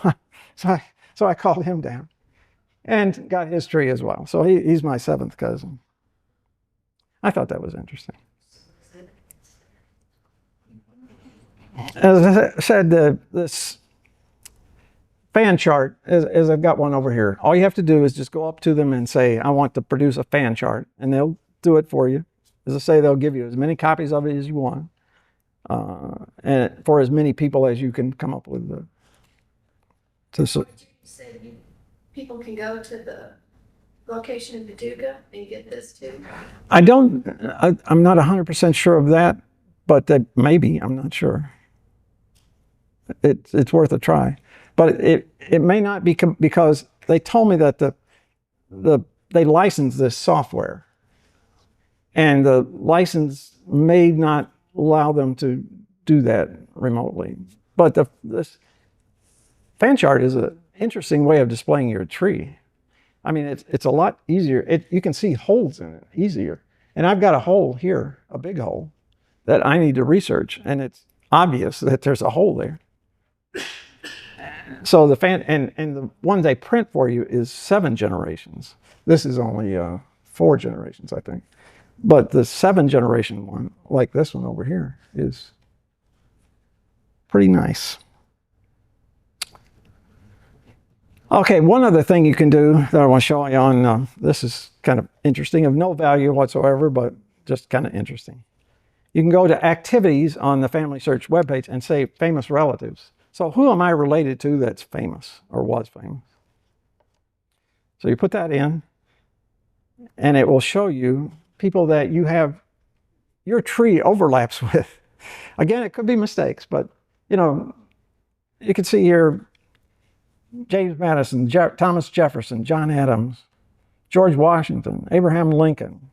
I called him down and got his tree as well. So he's my seventh cousin. I thought that was interesting. As I said, this fan chart, as I've got one over here, all you have to do is just go up to them and say, I want to produce a fan chart, and they'll do it for you. As I say, they'll give you as many copies of it as you want, and for as many people as you can come up with. you said people can go to the location in Paducah and get this too. I'm not 100% sure of that, but maybe, I'm not sure. It's worth a try. But it may not be because they told me that they licensed this software, and the license may not allow them to do that remotely. But this fan chart is an interesting way of displaying your tree. I mean, it's a lot easier. You can see holes in it easier. And I've got a hole here, a big hole, that I need to research, and it's obvious that there's a hole there. So the fan, and the one they print for you is 7 generations. This is only 4 generations, I think. But the 7 generation one, like this one over here, is Pretty nice. Okay, one other thing you can do that I want to show you on, this is kind of interesting, of no value whatsoever, but just kind of interesting. You can go to activities on the Family Search webpage and say famous relatives. So who am I related to that's famous or was famous? So you put that in, and it will show you people that you have, your tree overlaps with. Again, it could be mistakes, but you know, you can see here James Madison, Thomas Jefferson, John Adams, George Washington, Abraham Lincoln.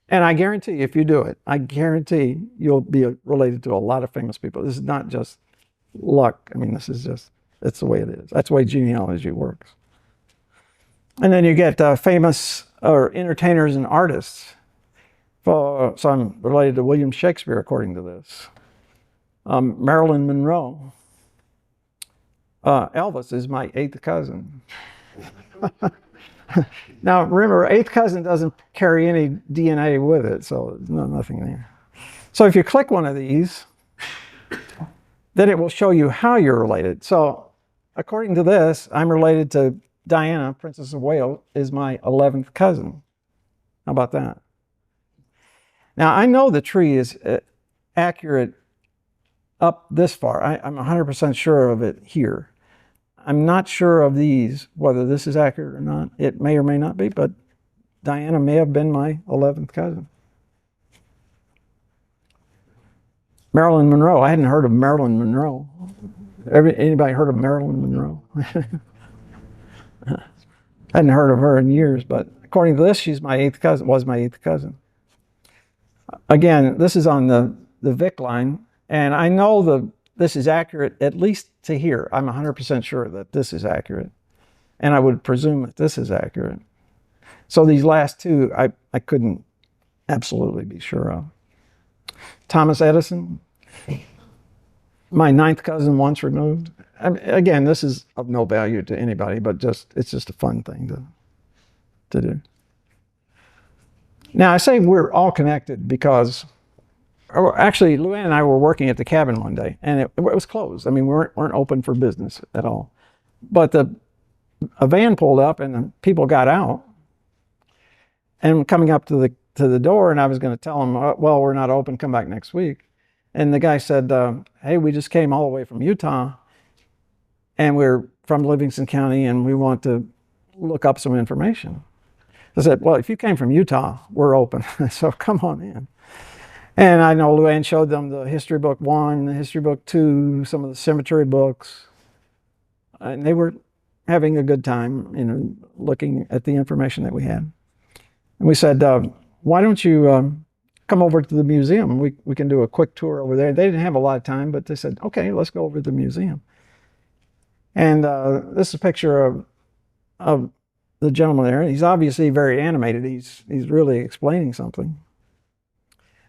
And I guarantee if you do it, I guarantee you'll be related to a lot of famous people. This is not just luck. I mean, this is just, it's the way it is. That's the way genealogy works. And then you get famous or entertainers and artists. So I'm related to William Shakespeare, according to this. Marilyn Monroe. Elvis is my 8th cousin. Now, remember, 8th cousin doesn't carry any DNA with it, so there's nothing there. So if you click one of these, then it will show you how you're related. So according to this, I'm related to Diana, Princess of Wales, is my 11th cousin. How about that? Now, I know the tree is accurate up this far. I'm 100% sure of it here. I'm not sure of these, whether this is accurate or not. It may or may not be, but Diana may have been my 11th cousin. Marilyn Monroe. I hadn't heard of Marilyn Monroe. Anybody heard of Marilyn Monroe? I hadn't heard of her in years, but according to this, she's my 8th cousin, was my 8th cousin. Again, this is on the Vic line, and I know this is accurate, at least to here. I'm 100% sure that this is accurate, and I would presume that this is accurate. So these last two, I couldn't absolutely be sure of. Thomas Edison, my 9th cousin once removed. I mean, again, this is of no value to anybody, but it's just a fun thing to do. Now, I say we're all connected because, actually, Luann and I were working at the cabin one day, and it was closed. I mean, we weren't open for business at all. But a van pulled up, and the people got out, and coming up to the door, and I was going to tell them, well, we're not open, come back next week. And the guy said, hey, we just came all the way from Utah, and we're from Livingston County, and we want to look up some information. I said, well, if you came from Utah, we're open, so come on in. And I know Luann showed them the history book 1, the history book 2, some of the cemetery books, and they were having a good time, you know, looking at the information that we had. And we said, why don't you come over to the museum? We can do a quick tour over there. They didn't have a lot of time, but they said, okay, let's go over to the museum. And this is a picture of the gentleman there. He's obviously very animated. He's really explaining something.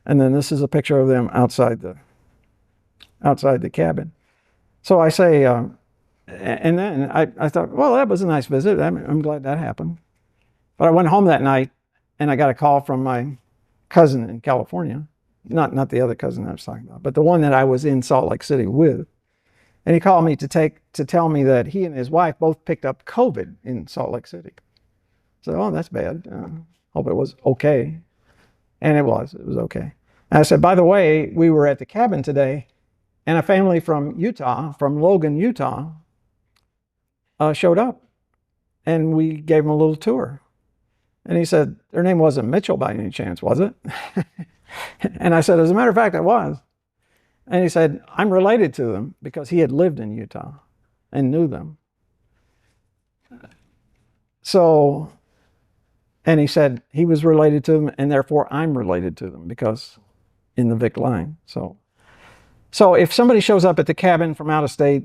And then this is a picture of them outside the cabin. So I say, and then I thought, well, that was a nice visit. I'm glad that happened. But I went home that night, and I got a call from my cousin in California, not the other cousin I was talking about, but the one that I was in Salt Lake City with. And he called me to tell me that he and his wife both picked up COVID in Salt Lake City. So, oh, that's bad. Hope it was okay. And it was okay. And I said, by the way, we were at the cabin today, and a family from Utah, from Logan, Utah, showed up. And we gave them a little tour. And he said, their name wasn't Mitchell by any chance, was it? And I said, as a matter of fact, it was. And he said, I'm related to them because he had lived in Utah and knew them. So, and he said he was related to them, and therefore I'm related to them because in the Vic line. So if somebody shows up at the cabin from out of state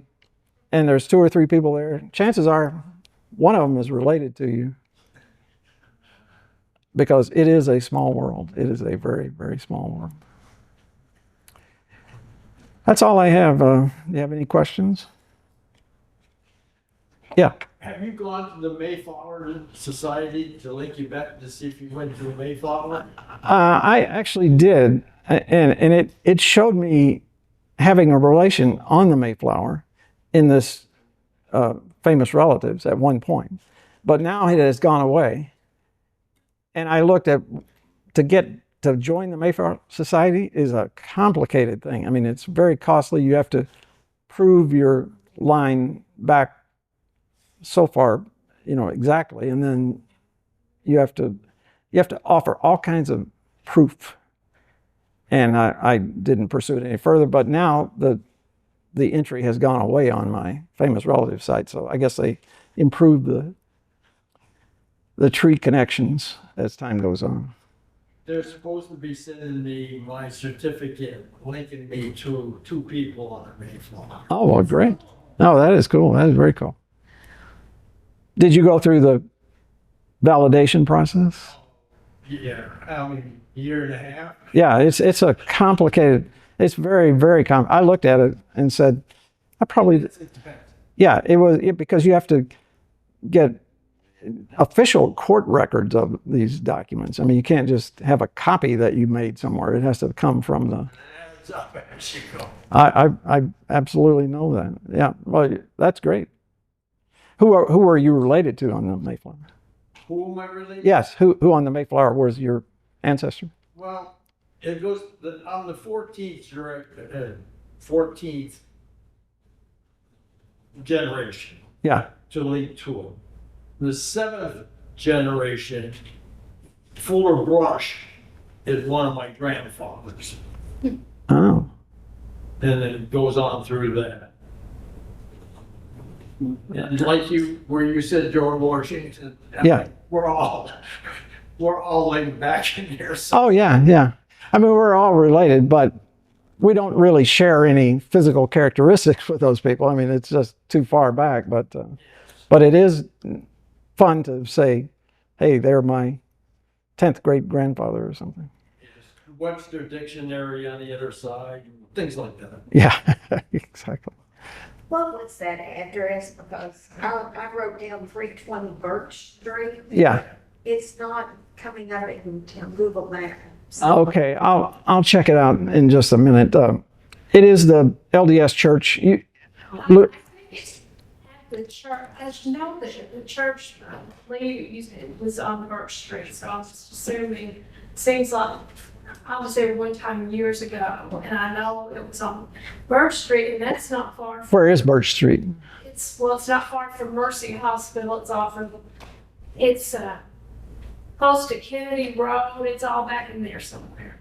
and there's 2 or 3 people there, chances are one of them is related to you because it is a small world. It is a very, very small world. That's all I have. Do you have any questions? Yeah. Have you gone to the Mayflower Society to link you back to see if you went to the Mayflower? I actually did, and it showed me having a relation on the Mayflower in this famous relatives at one point. But now it has gone away. And I looked at, to join the Mayflower Society is a complicated thing. I mean, it's very costly. You have to prove your line back so far, exactly. And then you have to offer all kinds of proof. And I didn't pursue it any further, but now the entry has gone away on my famous relative site. So I guess they improved the tree connections as time goes on. They're supposed to be sending me my certificate, linking me to 2 people on the Mayflower. Oh, well, great. Oh, that is cool. That is very cool. Did you go through the validation process? Yeah, year and a half. Yeah, it's a complicated, it's very, very I looked at it and said, I probably, It depends. yeah, because you have to get official court records of these documents. I mean, you can't just have a copy that you made somewhere. It has to come from the. Adds up as you go. I absolutely know that. Yeah, well, that's great. Who are you related to on the Mayflower? Who am I related? Yes, who on the Mayflower was your ancestor? Well, it goes on the 14th generation Yeah. to link to him. The 7th generation, Fuller Brush, is one of my grandfathers, Oh. and it goes on through that. And like where you said George Washington, Yeah. we're all like back in there. So Oh, yeah. I mean, we're all related, but we don't really share any physical characteristics with those people. I mean, it's just too far back, but it is fun to say, hey, they're my 10th great grandfather or something. Webster Dictionary on the other side, things like that. Yeah, exactly. What was that address? Because I wrote down 320 Birch Street. Yeah. It's not coming up in Google Maps. Okay, I'll check it out in just a minute. It is the LDS Church. Look, The church, as you know, the church, it was on Birch Street, so I was just assuming, seems like I was there one time years ago, and I know it was on Birch Street, and that's not far from, where is Birch Street? it's not far from Mercy Hospital, it's close to Kennedy Road, it's all back in there somewhere.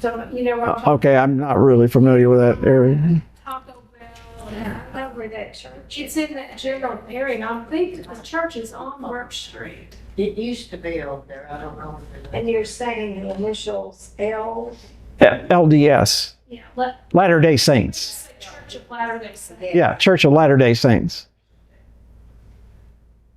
So, you know what I'm talking Okay, I'm not really familiar with that area. Taco Bell, and I know where that church it's in that general area, and I think the church is on Birch Street. It used to be over there. I don't know. And you're saying the initials L? LDS, Yeah, Latter-day Saints. Church of Latter-day Saints. Yeah, Church of Latter-day Saints.